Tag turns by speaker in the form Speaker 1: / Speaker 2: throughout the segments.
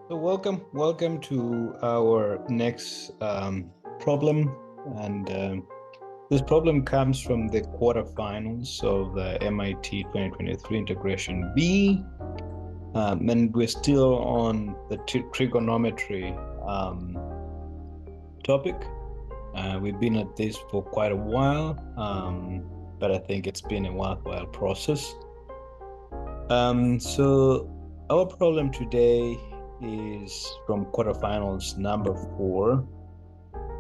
Speaker 1: So welcome to our next problem, and this problem comes from the quarterfinals of the MIT 2023 Integration B, and we're still on the trigonometry topic. We've been at this for quite a while, but I think it's been a worthwhile process. So our problem today is from quarterfinals number 4,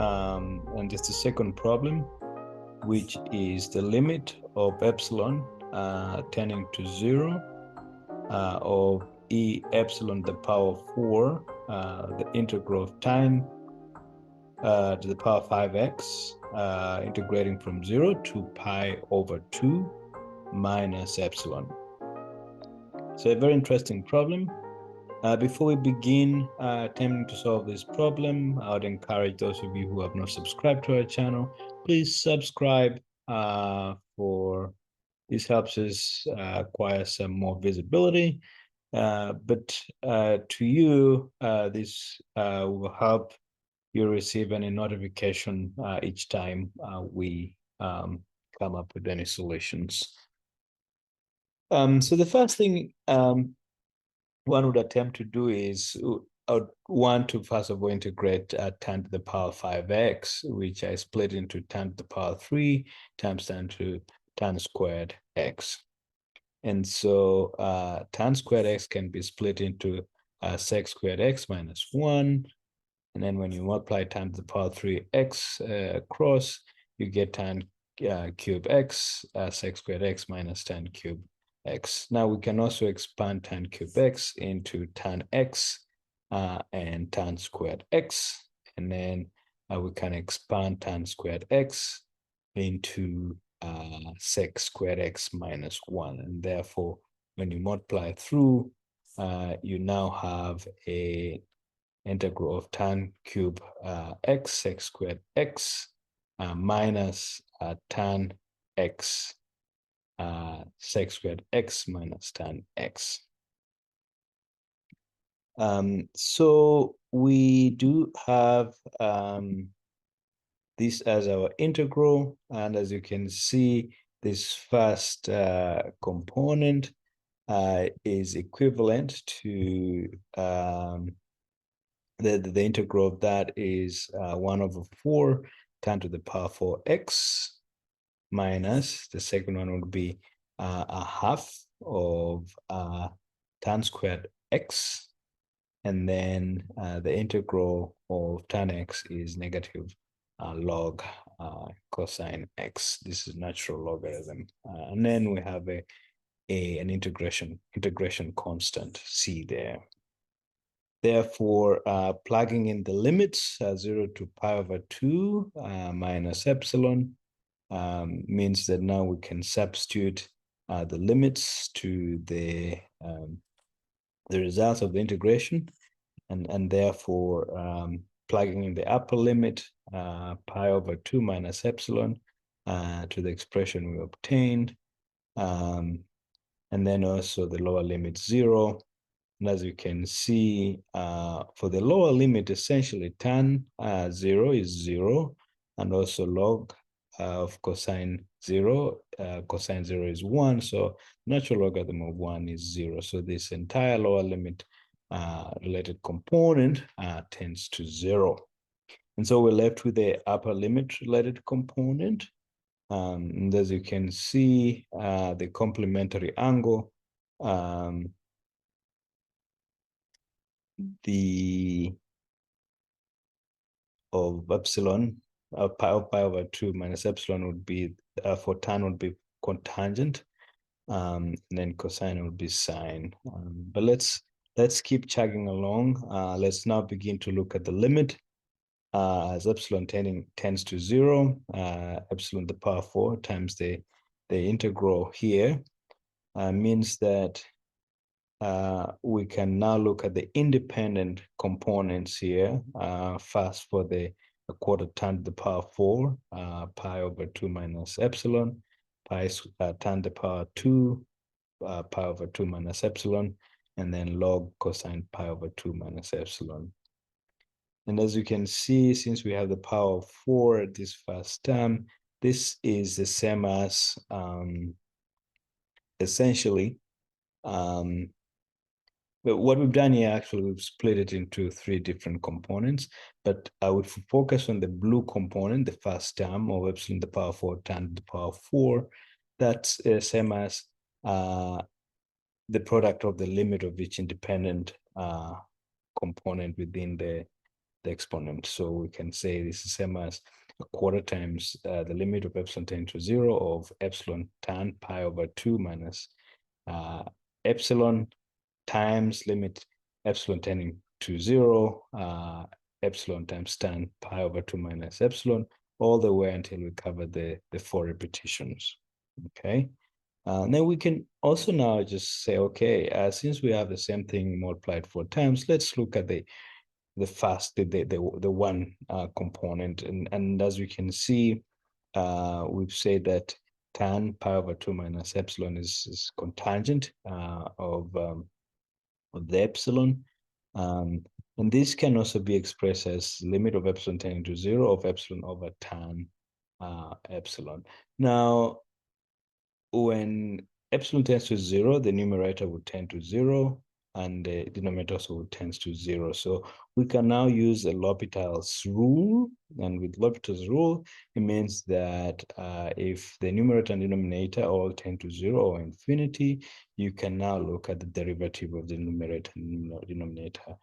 Speaker 1: and it's the second problem, which is the limit of epsilon tending to 0 of e epsilon to the power 4, the integral of time to the power 5x, integrating from 0 to pi over 2 minus epsilon. So a very interesting problem. Before we begin attempting to solve this problem, I would encourage those of you who have not subscribed to our channel, please subscribe for this helps us acquire some more visibility. But to you, this will help you receive any notification each time we come up with any solutions. So the first thing one would attempt to do is I would want to first of all integrate tan to the power 5x, which I split into tan to the power 3 times tan squared x. And so tan squared x can be split into sec squared x minus 1. And then when you multiply tan to the power 3x across, you get tan cube x, sec squared x minus tan cube x. Now we can also expand tan cube x into tan x and tan squared x. And then we can expand tan squared x into sec squared x minus 1. And therefore, when you multiply through, you now have a integral of tan cube x sec squared x minus tan x sec squared x minus tan x. So we do have this as our integral, and as you can see, this first component is equivalent to the integral of that is 1 over 4 tan to the power 4x minus the second one would be a half of tan squared x, and then the integral of tan x is negative log cosine x. This is natural logarithm, and then we have an integration constant c there. Therefore, plugging in the limits 0 to pi over 2 minus epsilon means that now we can substitute the limits to the results of the integration, and therefore plugging in the upper limit pi over 2 minus epsilon to the expression we obtained, and then also the lower limit 0. And as you can see, for the lower limit, essentially tan 0 is 0, and also log of cosine 0, cosine 0 is 1, so natural logarithm of 1 is 0. So this entire lower limit related component tends to 0. And so we're left with the upper limit related component. And as you can see, the complementary angle, the of epsilon pi over 2 minus epsilon would be for tan would be cotangent, and then cosine would be sine. But let's keep chugging along. Let's now begin to look at the limit as epsilon tends to 0, epsilon to the power 4 times the integral here means that we can now look at the independent components here. First, for the quarter tan to the power 4, pi over 2 minus epsilon, pi tan to the power 2, pi over 2 minus epsilon. and then log cosine pi over 2 minus epsilon. And as you can see, since we have the power of 4 at this first term, this is the same as essentially, but what we've done here, actually, we've split it into 3 different components, but I would focus on the blue component, the first term of epsilon to the power 4 tan to the power 4. That's same as the product of the limit of each independent component within the exponent. So we can say this is same as a quarter times the limit of epsilon tending to 0 of epsilon tan pi over 2 minus epsilon times limit epsilon tending to 0, epsilon times tan pi over 2 minus epsilon, all the way until we cover the 4 repetitions. Okay. Then we can also now just say, okay, since we have the same thing multiplied 4 times, let's look at the one component. And as we can see, we've said that tan pi over 2 minus epsilon is cotangent of the epsilon. And this can also be expressed as limit of epsilon tending to 0 of epsilon over tan epsilon. Now, when epsilon tends to 0, the numerator would tend to 0, and the denominator also would tend to 0. So we can now use a L'Hopital's rule. And with L'Hopital's rule, it means that if the numerator and denominator all tend to 0 or infinity, you can now look at the derivative of the numerator and denominator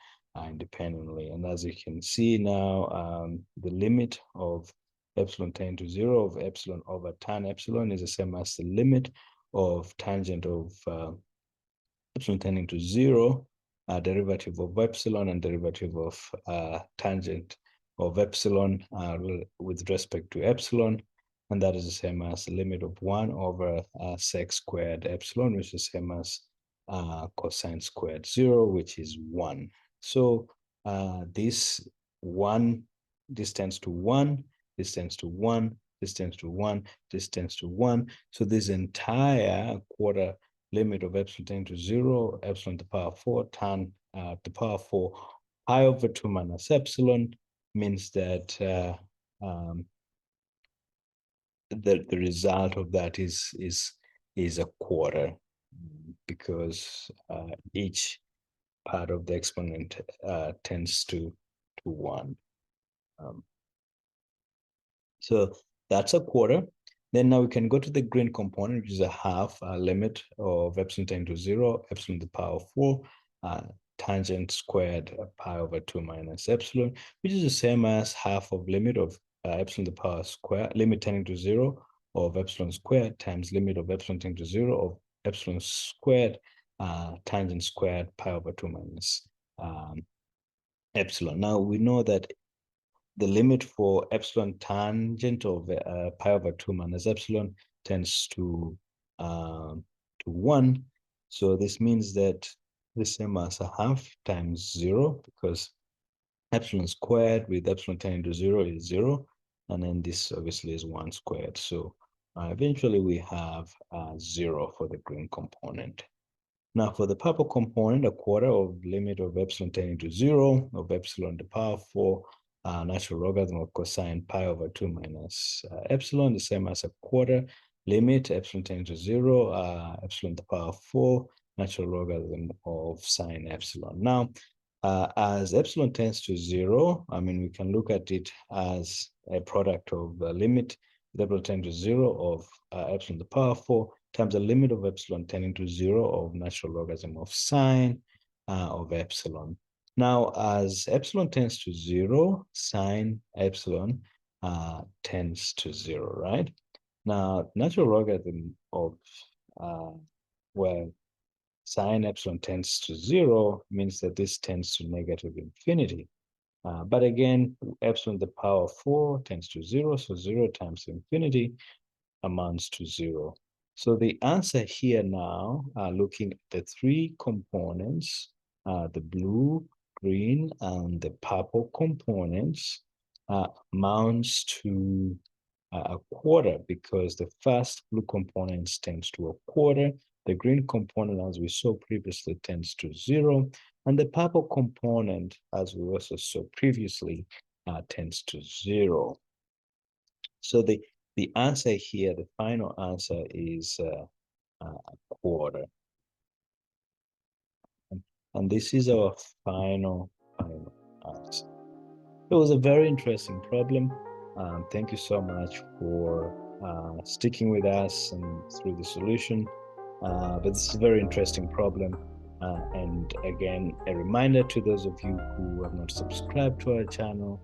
Speaker 1: independently. And as you can see now, the limit of epsilon tending to 0 of epsilon over tan epsilon is the same as the limit of tangent of epsilon tending to 0, derivative of epsilon and derivative of tangent of epsilon with respect to epsilon. And that is the same as the limit of 1 over sec squared epsilon, which is the same as cosine squared 0, which is 1. So this tends to 1, this tends to 1, this tends to 1, this tends to 1. So this entire quarter limit of epsilon tending to 0, epsilon to the power 4, tan to the power 4, pi over 2 minus epsilon means that the result of that is a quarter, because each part of the exponent tends to 1. So that's a quarter. Then now we can go to the green component, which is a half, limit of epsilon tending to 0, epsilon to the power 4, tangent squared pi over 2 minus epsilon, which is the same as half of limit of epsilon to the power square, limit tending to 0 of epsilon squared times limit of epsilon tending to 0 of epsilon squared tangent squared pi over 2 minus epsilon. Now we know that the limit for epsilon tangent of pi over 2 minus epsilon tends to 1. So this means that the same as a half times 0, because epsilon squared with epsilon tending to 0 is 0. And then this obviously is 1 squared. So eventually we have 0 for the green component. Now for the purple component, a quarter of limit of epsilon tending to 0 of epsilon to the power 4 natural logarithm of cosine pi over 2 minus epsilon, the same as a quarter limit epsilon tending to 0, epsilon to the power 4 natural logarithm of sine epsilon. Now, as epsilon tends to 0, I mean, we can look at it as a product of the limit epsilon tending to 0 of epsilon to the power 4 times the limit of epsilon tending to 0 of natural logarithm of sine of epsilon. Now, as epsilon tends to 0, sine epsilon tends to 0, right? Now, natural logarithm of where sine epsilon tends to 0 means that this tends to negative infinity. But again, epsilon to the power 4 tends to 0, so 0 times infinity amounts to 0. So the answer here now, looking at the 3 components, the blue, green, and the purple components, amounts to a quarter, because the first blue component tends to a quarter, The green component, as we saw previously, tends to 0, and the purple component, as we also saw previously, tends to 0. So the answer here, the final answer, is a quarter. And this is our final answer. It was a very interesting problem. Thank you so much for sticking with us and through the solution. But this is a very interesting problem. And again, a reminder to those of you who have not subscribed to our channel,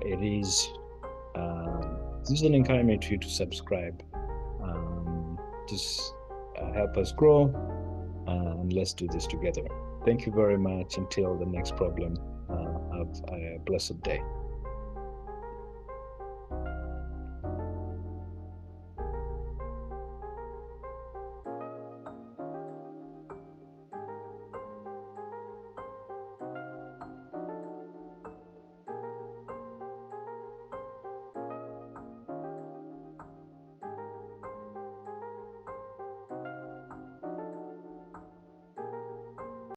Speaker 1: this is an encouragement to you to subscribe. Just help us grow, and let's do this together. Thank you very much. Until the next problem, have a blessed day.